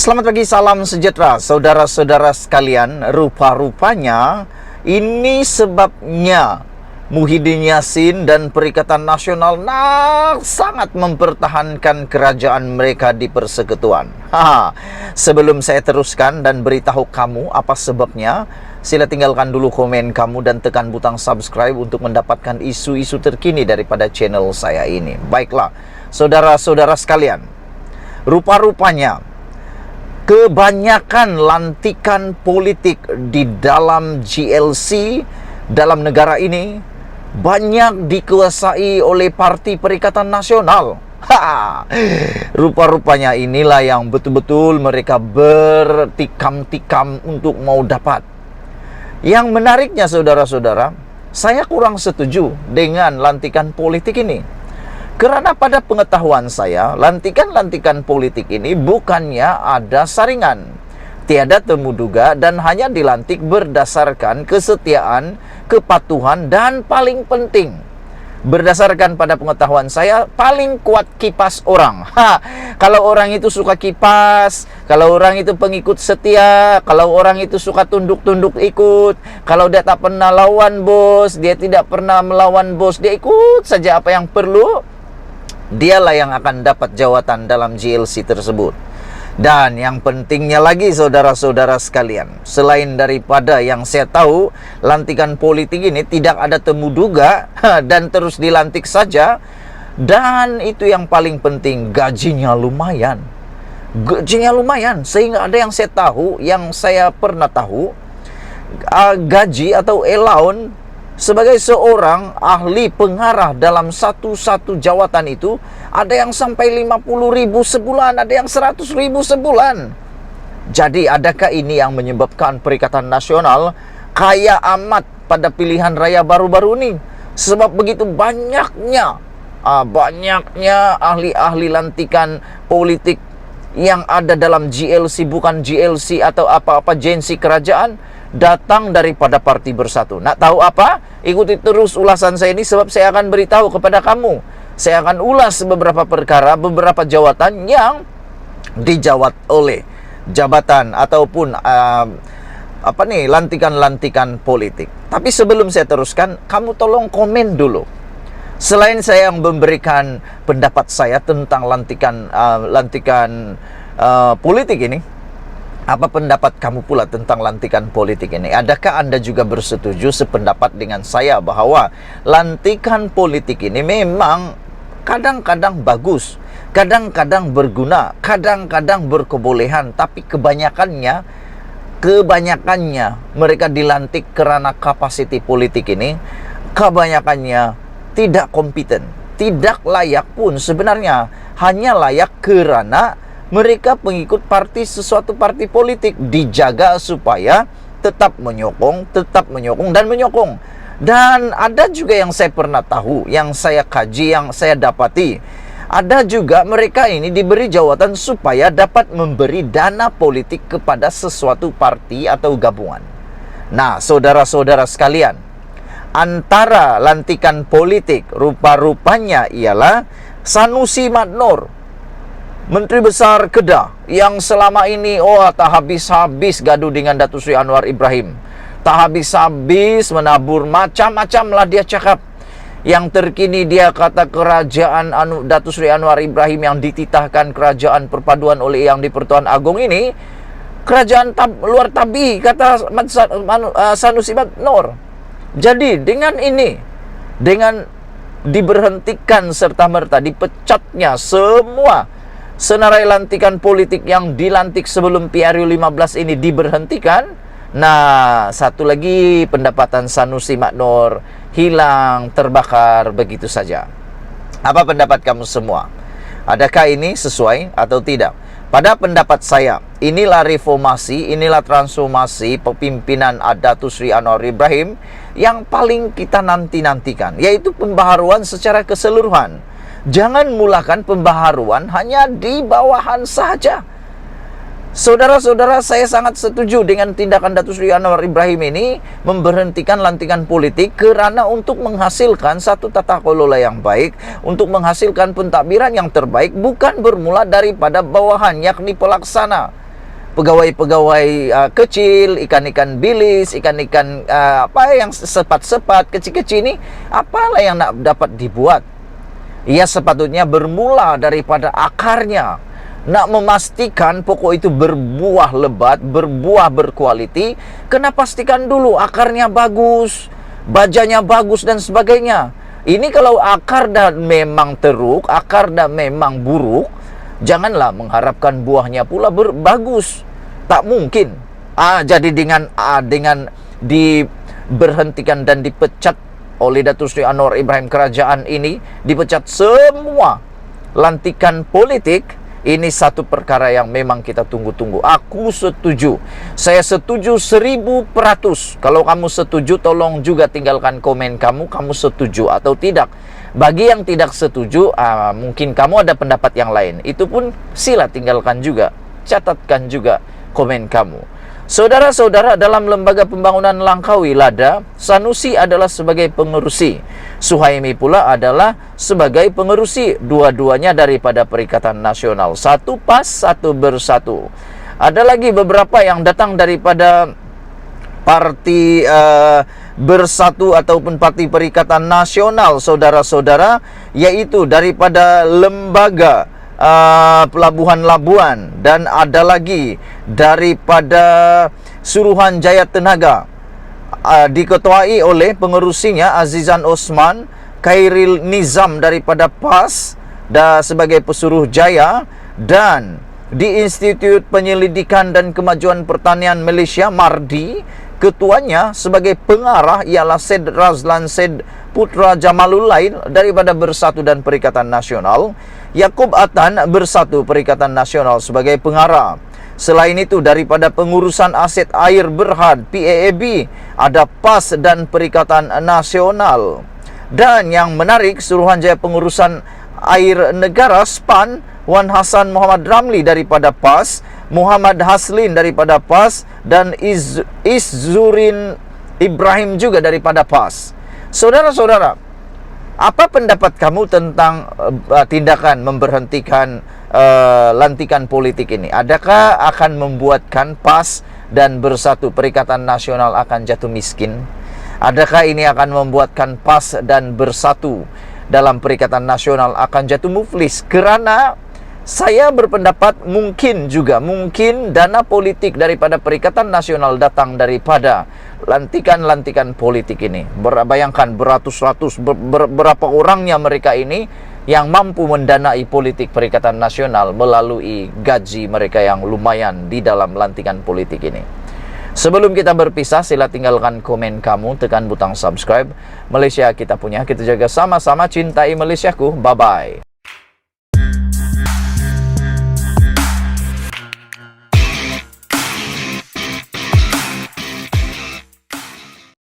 Selamat pagi, salam sejahtera saudara-saudara sekalian. Rupa-rupanya ini sebabnya Muhyiddin Yassin dan Perikatan Nasional sangat mempertahankan kerajaan mereka di persekutuan. Sebelum saya teruskan dan beritahu kamu apa sebabnya, sila tinggalkan dulu komen kamu dan tekan butang subscribe untuk mendapatkan isu-isu terkini daripada channel saya ini. Baiklah, saudara-saudara sekalian, rupa-rupanya kebanyakan lantikan politik di dalam GLC, dalam negara ini, banyak dikuasai oleh Parti Perikatan Nasional. Rupa-rupanya inilah yang betul-betul mereka bertikam-tikam untuk mau dapat. Yang menariknya saudara-saudara, saya kurang setuju dengan lantikan politik ini. Karena pada pengetahuan saya, lantikan-lantikan politik ini bukannya ada saringan, tiada temu duga, dan hanya dilantik berdasarkan kesetiaan, kepatuhan, dan paling penting, berdasarkan pada pengetahuan saya, paling kuat kipas orang. Kalau orang itu suka kipas, kalau orang itu pengikut setia, kalau orang itu suka tunduk-tunduk ikut, kalau dia tak pernah lawan bos, dia tidak pernah melawan bos, dia ikut saja apa yang perlu, dialah yang akan dapat jawatan dalam GLC tersebut. Dan yang pentingnya lagi saudara-saudara sekalian, selain daripada yang saya tahu, lantikan politik ini tidak ada temu duga dan terus dilantik saja. Dan itu yang paling penting, gajinya lumayan. Gajinya lumayan, sehingga ada yang saya tahu, yang saya pernah tahu, gaji atau allowance sebagai seorang ahli pengarah dalam satu jawatan itu, ada yang sampai 50.000 sebulan, ada yang 100.000 sebulan. Jadi adakah ini yang menyebabkan Perikatan Nasional kaya amat pada pilihan raya baru-baru ini? Sebab begitu banyaknya ahli-ahli lantikan politik yang ada dalam GLC, bukan GLC atau apa-apa agensi kerajaan, datang daripada Parti Bersatu. Nak tahu apa? Ikuti terus ulasan saya ini, sebab saya akan beritahu kepada kamu. Saya akan ulas beberapa perkara, beberapa jawatan yang dijawat oleh jabatan ataupun lantikan-lantikan politik. Tapi sebelum saya teruskan, kamu tolong komen dulu. Selain saya yang memberikan pendapat saya tentang lantikan politik ini, apa pendapat kamu pula tentang lantikan politik ini? Adakah Anda juga bersetuju sependapat dengan saya bahwa lantikan politik ini memang kadang-kadang bagus, kadang-kadang berguna, kadang-kadang berkebolehan, tapi kebanyakannya mereka dilantik karena kapasiti politik ini, kebanyakannya tidak kompeten, tidak layak pun sebenarnya, hanya layak karena mereka pengikut suatu parti politik, dijaga supaya tetap menyokong dan menyokong. Dan ada juga yang saya pernah tahu, yang saya kaji, yang saya dapati, ada juga mereka ini diberi jawatan supaya dapat memberi dana politik kepada sesuatu parti atau gabungan. Nah, saudara-saudara sekalian, antara lantikan politik rupa-rupanya ialah Sanusi Madnor, Menteri Besar Kedah, yang selama ini tak habis-habis gaduh dengan Datuk Seri Anwar Ibrahim, tak habis-habis menabur macam-macam lah dia cakap. Yang terkini dia kata kerajaan Datuk Seri Anwar Ibrahim yang dititahkan kerajaan perpaduan oleh Yang di-Pertuan Agong ini, kerajaan luar tabi, kata Sanusi Madnor. Jadi dengan ini, dengan diberhentikan serta-merta, dipecatnya semua senarai lantikan politik yang dilantik sebelum PRU 15 ini diberhentikan. Nah, satu lagi pendapatan Sanusi Madnor hilang, terbakar begitu saja. Apa pendapat kamu semua? Adakah ini sesuai atau tidak? Pada pendapat saya, inilah reformasi, inilah transformasi pemimpinan Datuk Seri Anwar Ibrahim yang paling kita nanti-nantikan, yaitu pembaharuan secara keseluruhan. Jangan mulakan pembaharuan hanya di bawahan saja. Saudara-saudara, saya sangat setuju dengan tindakan Datuk Seri Anwar Ibrahim ini memberhentikan lantikan politik kerana untuk menghasilkan satu tata kelola yang baik, untuk menghasilkan pentadbiran yang terbaik, bukan bermula daripada bawahan, yakni pelaksana. pegawai-pegawai kecil, ikan-ikan bilis, ikan-ikan apa yang sepat-sepat kecil-kecil ini, apalah yang nak dapat dibuat? Ia sepatutnya bermula daripada akarnya, nak memastikan pokok itu berbuah lebat, berbuah berkualiti. Kena pastikan dulu akarnya bagus, bajanya bagus dan sebagainya. Ini kalau akar dah memang teruk, akar dah memang buruk, janganlah mengharapkan buahnya pula bagus. Tak mungkin. Jadi dengan diberhentikan dan dipecat oleh Datuk Seri Anwar Ibrahim kerajaan ini, dipecat semua lantikan politik. Ini satu perkara yang memang kita tunggu-tunggu. Aku setuju. Saya setuju 1000%. Kalau kamu setuju, tolong juga tinggalkan komen kamu setuju atau tidak. Bagi yang tidak setuju, mungkin kamu ada pendapat yang lain. Itu pun sila tinggalkan juga. Catatkan juga komen kamu. Saudara-saudara, dalam Lembaga Pembangunan Langkawi Lada, Sanusi adalah sebagai pengerusi, Suhaimi pula adalah sebagai pengerusi, dua-duanya daripada Perikatan Nasional. Satu pas, satu bersatu. Ada lagi beberapa yang datang daripada parti bersatu ataupun parti Perikatan Nasional, saudara-saudara, yaitu daripada lembaga Pelabuhan Labuan, dan ada lagi daripada Suruhanjaya Tenaga, diketuai oleh pengerusinya Azizan Osman, Khairil Nizam daripada PAS sebagai Pesuruhjaya, dan di Institut Penyelidikan dan Kemajuan Pertanian Malaysia Mardi, ketuanya sebagai pengarah ialah Syed Razlan Syed Putra Jamalulain daripada Bersatu dan Perikatan Nasional. Yaakob Atan Bersatu Perikatan Nasional sebagai pengarah. Selain itu, daripada Pengurusan Aset Air Berhad PAAB, ada PAS dan Perikatan Nasional. Dan yang menarik, Suruhanjaya Pengurusan Air Negara SPAN, Wan Hasan Muhammad Ramli daripada PAS, Muhammad Haslin daripada PAS, dan Izzurin Ibrahim juga daripada PAS. Saudara-saudara, apa pendapat kamu tentang tindakan memberhentikan lantikan politik ini? Adakah akan membuatkan PAS dan Bersatu Perikatan Nasional akan jatuh miskin? Adakah ini akan membuatkan PAS dan Bersatu dalam Perikatan Nasional akan jatuh muflis? Kerana saya berpendapat mungkin dana politik daripada Perikatan Nasional datang daripada lantikan-lantikan politik ini. Bayangkan beratus-ratus, berapa orangnya mereka ini yang mampu mendanai politik Perikatan Nasional melalui gaji mereka yang lumayan di dalam lantikan politik ini. Sebelum kita berpisah, sila tinggalkan komen kamu, tekan butang subscribe. Malaysia kita punya, kita jaga sama-sama, cintai Malaysiaku. Bye-bye.